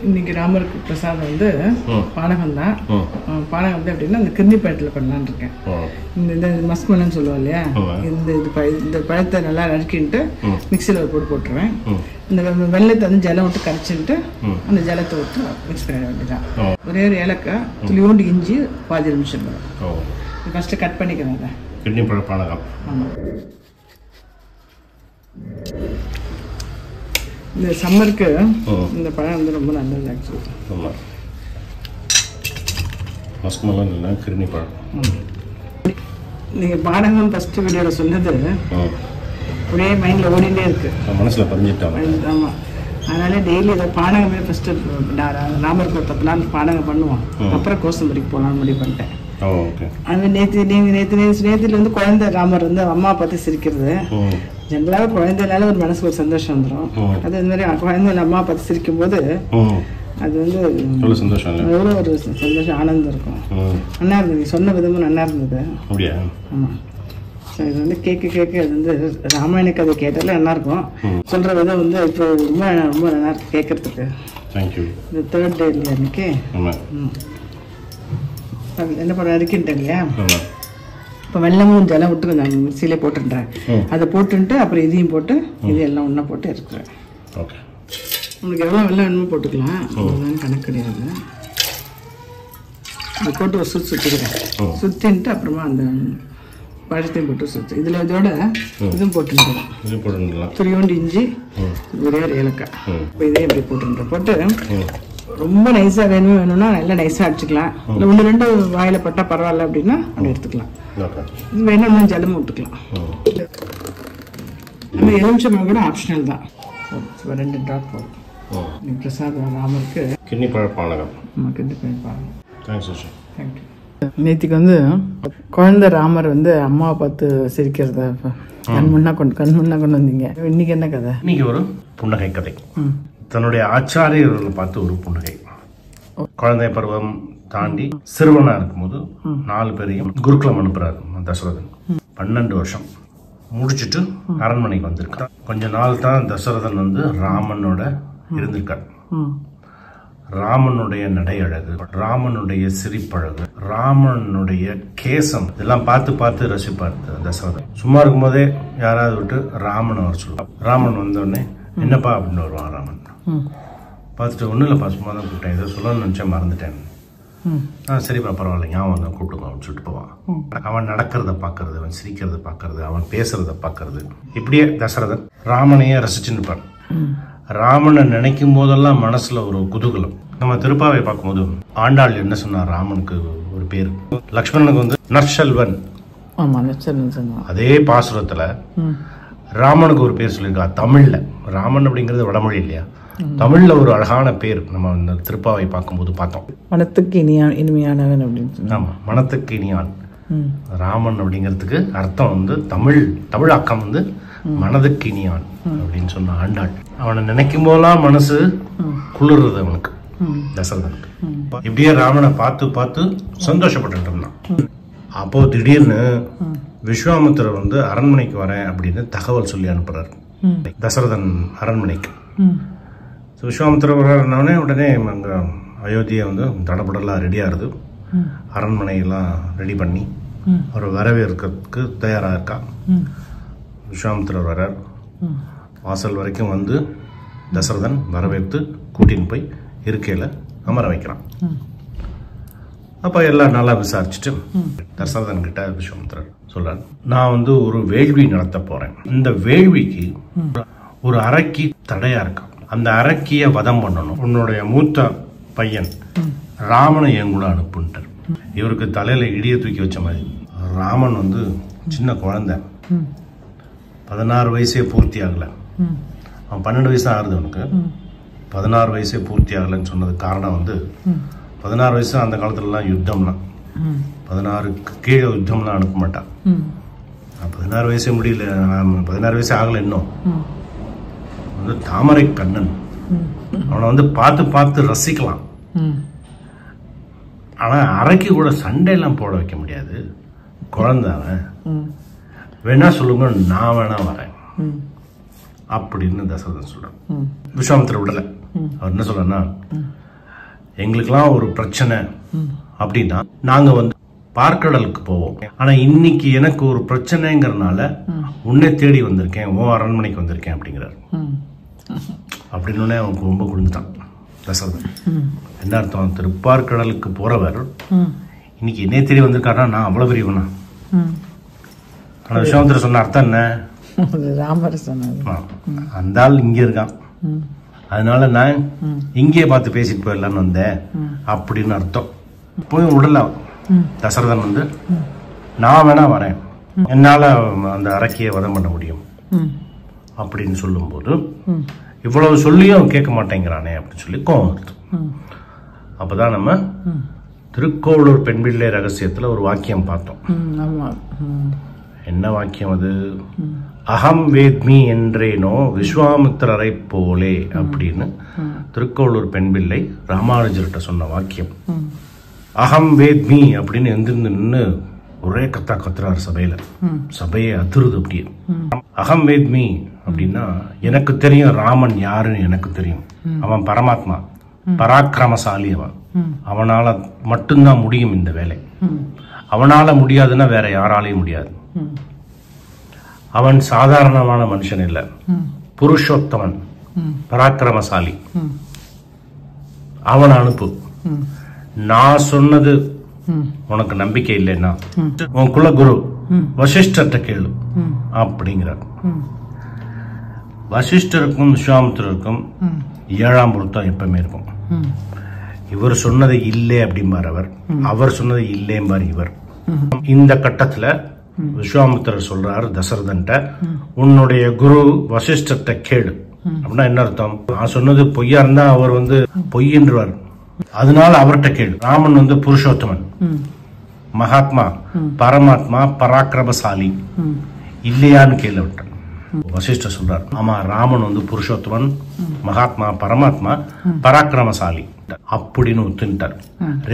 இன்னைக்கு ராமருக்கு பிரசாதம் வந்து பானகம் தான். பானகம் வந்து எப்படின்னா இந்த கிருணி பழத்தில் பண்ணலான்னு இருக்கேன். இந்த மஸ்மலன்னு சொல்லுவோம் இல்லையா, இந்த பழத்தை நல்லா நறுக்கிட்டு மிக்சியில் போட்டுருவேன். இந்த வெள்ளத்தை வந்து ஜலம் விட்டு கரைச்சிட்டு அந்த ஜலத்தை விட்டு மிக்ஸ் பண்ண வேண்டியதான். ஒரே ஒரு ஏலக்காய், துளியோண்டு இஞ்சி, பாதி நிமிஷம் வரும். ஃபஸ்ட்டு கட் பண்ணிக்கிறேன் அதை. கிருணி பழ பானகம். ஆமாம். இந்த சம்மருக்கு இந்த பழம் வந்து ரொம்ப நல்லது ஆக்சுவலி. ஆமாம், மஸ்மலன் இல்லை, கிருணி பழம். நீங்கள் பானகம் ஃபஸ்ட்டு வீடியோவில் சொன்னது ஒரே மைண்டில் ஓடிட்டே இருக்கு, மனசில் பதிஞ்சிட்டாங்க. ஆமாம், அதனால டெய்லி இதை பானகமே ஃபஸ்ட்டு ராமருக்கு ஒரு 10 நாள் பானகம் பண்ணுவோம், அப்புறம் கோசம்பரிக்கு போகலான்னு முடிவு பண்ணிட்டேன். அது நேற்றுல வந்து குழந்தை ராமர் வந்து அம்மா பார்த்து சிரிக்கிறது. ஜென்ரலாக குழந்தைனால ஒரு மனசுக்கு ஒரு சந்தோஷம் வந்துடும். அது இந்த மாதிரி குழந்தைல அம்மா பார்த்து சிரிக்கும் போது அது வந்து எவ்வளோ ஒரு சந்தோஷம், ஆனந்தம் இருக்கும். நல்லா இருந்தது, நீ சொன்ன விதமும் நல்லா இருந்தது. ஆமாம், இது வந்து கேட்க அது வந்து ராமாயண கதை கேட்டாலே நல்லா இருக்கும். சொல்கிற விதம் வந்து இப்போ ரொம்ப ரொம்ப நல்லா இருக்கு கேட்கறதுக்கு. இந்த 3rd டே இல்லையா அன்னைக்கு என்ன பண்ண இருக்குன்ட்டேன் இல்லையா, இப்போ வெள்ளமும் ஜலம் விட்டு நான் மிக்சியிலே போட்டுன்றேன். அதை போட்டுன்ட்டு அப்புறம் இதையும் போட்டு இது எல்லாம் ஒன்றா போட்டு இருக்கிறேன். உங்களுக்கு எவ்வளோ வெள்ளம் வேணுமோ போட்டுக்கலாம், அதுதான் கணக்கு கிடையாது. அதை போட்டு ஒரு சுற்றிக்கிறேன். சுற்றின்ட்டு அப்புறமா அந்த பழத்தையும் போட்டு சுற்றி இதில் இதோட இதுவும் போட்டுருக்கேன். துளியோண்டு இஞ்சி, ஒரே ஒரு ஏலக்காய். இப்போ இதையும் இப்படி போட்டுருந்தேன். போட்டு ரொம்ப நைஸாக வேணும்னா நல்லா நைஸாக அடிச்சுக்கலாம். இல்லை 1-2 வாயில் பட்டால் பரவாயில்ல அப்படின்னா அப்படி எடுத்துக்கலாம். இது வேணும்னா ஜலம் விட்டுக்கலாம். நம்ம எலுமிச்சம்பழம் கூட ஆப்ஷனல் தான். 2 ட்ராப் போடும். பிரசாதம் ராமருக்கு கிண்ணி பழ பானகம். கிண்ணி பழ பானகம். தேங்க்யூ. நேற்றுக்கு வந்து குழந்தை ராமர் வந்து அம்மாவை பார்த்து சிரிக்கிறத கண் முன்னா கொண்டு வந்தீங்க. இன்னைக்கு என்ன கதை? இன்னைக்கு ஒரு புன்னகை கதை. தன்னுடைய ஆச்சாரியர்களை பார்த்து ஒரு புன்னகை. குழந்தை பருவம் தாண்டி சிறுவனா இருக்கும்போது 4 பேரையும் குருகுலம் அனுப்புறாரு தசரதன். 12 வருஷம் முடிச்சுட்டு அரண்மனைக்கு வந்திருக்கார். கொஞ்ச நாள் தான் தசரதன் வந்து ராமனோட இருந்திருக்கார். ராமனுடைய நடை அழகு, ராமனுடைய சிரிப்பழகு, ராமனுடைய கேசம் இதெல்லாம் பார்த்து ரசிப்பார் தசரதன். சும்மா இருக்கும் போதே யாராவது விட்டு ராமன் அவர் சொல்லுவார். ராமன் வந்தோடனே என்னப்பா அப்படின்னு வருவான். ராமன் பார்த்துட்டு ஒன்றும் இல்லைப்பா, சும்மா தான் கூப்பிட்டேன், இதை சொல்லணும்னு நினச்சேன், மறந்துட்டேன். சரிப்பா பரவாயில்ல, ஞாபகம் கூப்பிட்டுக்கோ அப்படின்னு சொல்லிட்டு போவான். அவன் நடக்கிறத பார்க்கறது, அவன் சிரிக்கிறத பார்க்கறது, அவன் பேசுறத பார்க்கறது, இப்படியே தசரதன் ராமனையே ரசிச்சுன்னு இருப்பான். ராமனை நினைக்கும் போதெல்லாம் மனசுல ஒரு குதூகலம். நம்ம திருப்பாவை பார்க்கும்போது ஆண்டாள் என்ன சொன்னார், ராமனுக்கு ஒரு பேர், லக்ஷ்மணனுக்கு வந்து நற்செல்வன். அதே பாசுரத்துல ராமனுக்கு ஒரு பேர் சொல்லியிருக்கா தமிழ்ல. ராமன் அப்படிங்கிறது வடமொழி இல்லையா, தமிழ்ல ஒரு அழகான பேர் நம்ம இந்த திருப்பாவை பார்க்கும்போது பார்த்தோம். மனத்துக்கு இனிமையானவன் அப்படின்னு. ஆமா, மனத்துக்கு இனியான். ராமன் அப்படிங்கிறதுக்கு அர்த்தம் வந்து தமிழாக்கம் வந்து மனதுக்கு இனியான் அப்படின்னு சொன்ன ஆண்டாள். அவனை நினைக்கும் போதெல்லாம் மனசு குளிர்றது அவனுக்கு, தசரதனுக்கு. இப்படியே ராமனை பார்த்து சந்தோஷப்பட்டு இருந்தான். அப்போ திடீர்னு விஸ்வாமித்திரர் வந்து அரண்மனைக்கு வரேன் அப்படின்னு தகவல் சொல்லி அனுப்புறாரு தசரதன் அரண்மனைக்கு. விஸ்வாமித்திரர் வர்றனே உடனே அங்கே அயோத்தியை வந்து தடபடலாம் ரெடியாகுது. அரண்மனையெல்லாம் ரெடி பண்ணி அவர் வரவேற்கிறதுக்கு தயாராக இருக்கா. விஸ்வாமித்திரர் வர்றார். வாசல் வரைக்கும் வந்து தசரதன் வரவேற்று கூட்டின்னு போய் இருக்கையில் அமர வைக்கிறான். அப்போ எல்லாம் நல்லா விசாரிச்சுட்டு தசரதன் கிட்ட விஸ்வாமித்திரர் சொல்றார், நான் வந்து ஒரு வேள்வி நடத்த போறேன். இந்த வேள்விக்கு ஒரு அரக்கி தடையா இருக்கான். அந்த அரக்கிய வதம் பண்ணணும். உன்னுடைய மூத்த பையன் ராமனை என் கூட அனுப்புன்ட்டார். இவருக்கு தலையில இடிய தூக்கி வச்ச மாதிரி. ராமன் வந்து சின்ன குழந்தை, 16 வயசே பூர்த்தி ஆகல. அவன் 12 வயசு தான் ஆகுது அவனுக்கு. 16 வயசே பூர்த்தி ஆகலன்னு சொன்னதுக்கு காரணம் வந்து 16 வயசு அந்த காலத்துலலாம் யுத்தம்லாம் 16க்கு கீழே யுத்தம்லாம் அனுப்ப மாட்டான். 16 வயசே முடியல, 16 வயசே ஆகல இன்னும். வந்து தாமரை கண்ணன், அவனை வந்து பார்த்து ரசிக்கலாம். ஆனா அரைக்கு கூட சண்டையெல்லாம் போட வைக்க முடியாது. குழந்தை அவன். வேணா சொல்லுங்க, நான் வேணா வரேன் அப்படின்னு தசரதன் சொல்றான். விஸ்வாமித்திரர் விடல. அவர் என்ன சொல்றேன்னா, எங்களுக்கெல்லாம் ஒரு பிரச்சனை அப்படின்னா நாங்க வந்து பார்க்கடலுக்கு போவோம். ஆனா இன்னைக்கு எனக்கு ஒரு பிரச்சனைங்கிறதுனால உன்னை தேடி வந்திருக்கேன், உன் அரண்மனைக்கு வந்திருக்கேன் அப்படிங்கிறார். அப்படின்னு அவனுக்கு ரொம்ப குளிர்ந்தான் தசரதன். என்ன அர்த்தம்? திருப்பார்கடலுக்கு போறவர் இன்னைக்கு என்னை தேடி வந்திருக்காருன்னா நான் அவ்வளவு பெரியவனா? ஆனா விஸ்வாமித்திரர் சொன்ன அர்த்தம் என்ன? ராமர் சொன்னார் அந்த ஆள் இங்க இருக்கான், அதனால நான் இங்கேயே பார்த்து பேசிட்டு போயிடலான்னு வந்தேன் அப்படின்னு அர்த்தம். போய் உடல தசரதன் வந்து நான் வேணா வரேன், என்னால அந்த அரக்கியை வதம் பண்ண முடியும் அப்படின்னு சொல்லும் போது இவ்வளவு சொல்லியும் கேட்க மாட்டேங்கிறானே அப்படின்னு சொல்லி கோவம் வருது. அப்பதான் நம்ம திருக்கோளூர் பெண் பிள்ளை ரகசியத்துல ஒரு வாக்கியம் பார்த்தோம். என்ன வாக்கியம் அது? அகம் வேத்மி என்றேனோ விஸ்வாமித்திரரை போலே அப்படின்னு திருக்கோளூர் பெண் பிள்ளை ராமானுஜர்கிட்ட சொன்ன வாக்கியம். அகம் வேத்மி அப்படின்னு எந்திருந்து நின்று ஒரே கத்துறாரு சபையில. சபையை அதிருது அப்படியே. அகம் வேத்மி அப்படின்னா எனக்கு தெரியும் ராமன் யாருன்னு எனக்கு தெரியும். அவன் பரமாத்மா, பராக்கிரமசாலி. அவனால மட்டும்தான் முடியும் இந்த வேலை. அவனால முடியாதுன்னா வேற யாராலையும் முடியாது. அவன் சாதாரணமான மனுஷன் இல்ல, புருஷோத்தமன், பராக்கிரமசாலி. அவன் அனுப்பு. நான் சொன்னது உனக்கு நம்பிக்கை இல்லைன்னா உன் குல குரு வசிஷ்டர்கிட்ட கேளு அப்படிங்கிறார். வசிஷ்டருக்கும் விஸ்வாமித்திரருக்கும் 7ஆம் பொருத்தம் எப்பவுமே இருக்கும். இவர் சொன்னதை இல்லை அப்படிம்பார் அவர், அவர் சொன்னதை இல்லைம்பார் இவர். இந்த கட்டத்துல விஸ்வாமித்திரர் சொல்றாரு தசரதன்ட்ட, உன்னுடைய குரு வசிஷ்டர்கிட்ட கேளு. அப்படின்னா என்ன அர்த்தம்? நான் சொன்னது பொய்யா இருந்தா அவர் வந்து பொய்யின்றார், அதனால அவர்கிட்ட கேளு. ராமன் வந்து புருஷோத்தமன், மகாத்மா, பரமாத்மா, பராக்கிரமசாலி இல்லையான்னு கேள்வி விட்டான். வசிஷ்டர் சொல்றார், ஆமா ராமன் வந்து புருஷோத்தமன், மகாத்மா, பரமாத்மா, பராக்கிரமசாலி அப்படின்னு ஒத்துட்டார்.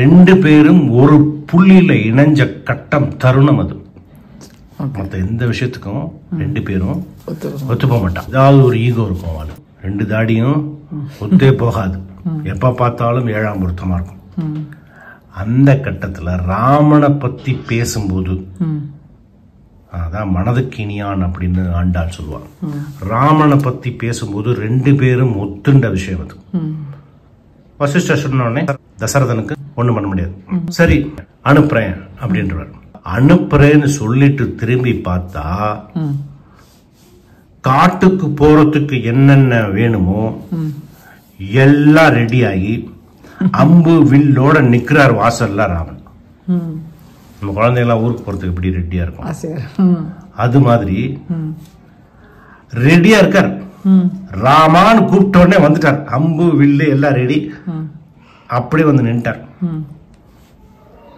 2 பேரும் ஒரு புள்ளியில இணைஞ்ச கட்டம் தருணம் அது. மற்ற எந்த விஷயத்துக்கும் 2 பேரும் ஒத்து போக மாட்டான். ஏதாவது ஒரு ஈகோ இருக்கும். அது 2 தாடியும் ஒத்தே போகாது, எப்ப பார்த்தாலும் 7ஆம் பொருத்தமா இருக்கும். அந்த கட்டத்துல ராமனை பத்தி பேசும்போது அதான் மனதுக்கு இனியான் அப்படின்னு ஆண்டாள் சொல்லுவார். ராமனை பத்தி பேசும்போது 2 பேரும் ஒத்துண்ட விஷயம் அது. வசிஷ்டர் சொன்ன உடனே தசரதனுக்கு ஒண்ணும் பண்ண முடியாது. சரி அனுப்புறேன் அப்படின்றவர். அனுப்புறேன்னு சொல்லிட்டு திரும்பி பார்த்தா காட்டுக்கு போறதுக்கு என்னென்ன வேணுமோ எல்லாம் ரெடி ஆகி அம்பு வில்லோட நிக்கிறார் வாசல்ல ராமன். நம்ம குழந்தைங்களாம் ஊருக்கு போறதுக்கு எப்படி ரெடியா இருக்கும், அது மாதிரி ரெடியா இருக்கார். ராமான்னு கூப்பிட்ட உடனே வந்துட்டார், அம்பு வில்லு எல்லாம் ரெடி. அப்படி வந்து நின்ட்டார்.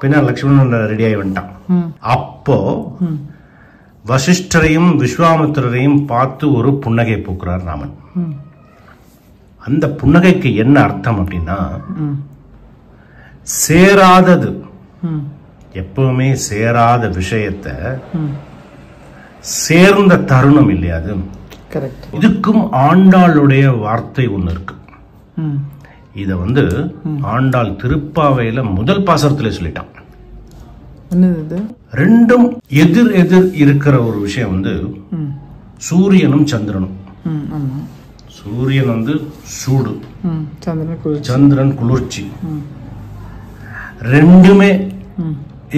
பின்னா லட்சுமணன் ரெடி ஆகி வந்துட்டான். அப்போ வசிஷ்டரையும் விஸ்வாமித்திரரையும் பார்த்து ஒரு புன்னகை பூக்குறார் ராமன். அந்த புன்னகைக்கு என்ன அர்த்தம் அப்படின்னா, சேராதது, எப்பவுமே சேராத விஷயத்த சேர்ந்த தருணம் இல்லையா அது. இதுக்கும் ஆண்டாளுடைய வார்த்தை ஒண்ணு இருக்கு. இத வந்து ஆண்டாள் திருப்பாவையில முதல் பாசரத்துல சொல்லிட்டான். ரெண்டும் எதிர் எதிர் இருக்கிற ஒரு விஷயம் வந்து சூரியனும் சந்திரனும். சூரியன் வந்து சூடு, சந்திரன் குளிர்ச்சி. ரெண்டுமே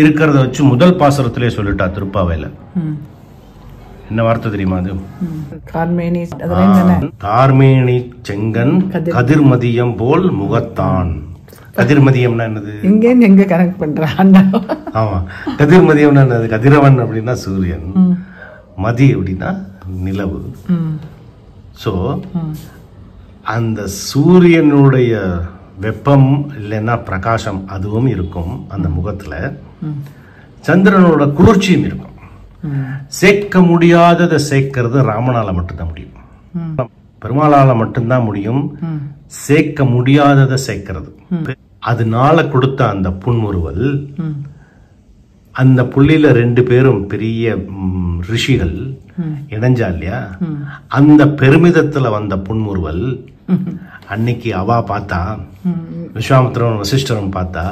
இருக்கிறத வச்சு முதல் பாசரத்திலே சொல்லிட்டா திருப்பாவையில. என்ன வார்த்தை தெரியுமா அது? கார்மேனி செங்கன் கதிர்மதியம் போல் முகத்தான். கதிர்மதியம்னா என்னது? எங்க கனெக்ட் பண்றான். ஆமா, கதிர்மதியம்னா என்னது? கதிரவன் அப்படின்னா சூரியன், மதி அப்படின்னா நிலவு. சோ அந்த சூரியனுடைய வெப்பம் இல்லைன்னா பிரகாசம் அதுவும் இருக்கும் அந்த முகத்துல. சந்திரனோட குளிர்ச்சியும் இருக்கும். சேர்க்க முடியாததை சேர்க்கிறது ராமனால மட்டும்தான் முடியும், பெருமாளால மட்டும்தான் முடியும். சேர்க்க முடியாததை சேர்க்கிறது. அதனால கொடுத்த அந்த புன்முறுவல், அந்த புள்ளியில 2 பேரும் பெரிய ரிஷிகள் இணைஞ்சா இல்லையா, அந்த பெருமிதத்துல வந்த புன்முறுவல் அன்னைக்கு அவா பார்த்தா, விஸ்வாமித்திரன் வசிஷ்டரும் பார்த்தா,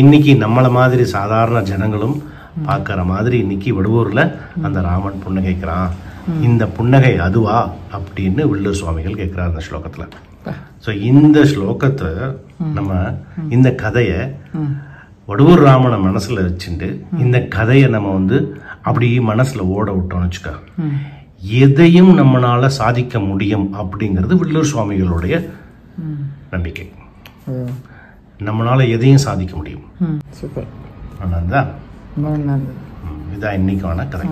இன்னைக்கு நம்மள மாதிரி சாதாரண ஜனங்களும் பார்க்கற மாதிரி இன்னைக்கு வடுவூர்ல அந்த ராமன் புன்னகைக்கிறான். இந்த புன்னகை அதுவா அப்படின்னு வில்லூர் சுவாமிகள் கேட்கிறார் அந்த ஸ்லோகத்துல. ஸோ இந்த ஸ்லோகத்தை நம்ம இந்த கதையை வடுவூர் ராமனை மனசுல வச்சுட்டு இந்த கதையை நம்ம வந்து அப்படி மனசுல ஓட விட்டோம்னு வச்சுக்க, எதையும் நம்மளால சாதிக்க முடியும் அப்படிங்கிறது வில்லூர் சுவாமிகளுடைய நம்பிக்கை. நம்மளால எதையும் சாதிக்க முடியும். சூப்பர். இதான் இன்னைக்கான கதை.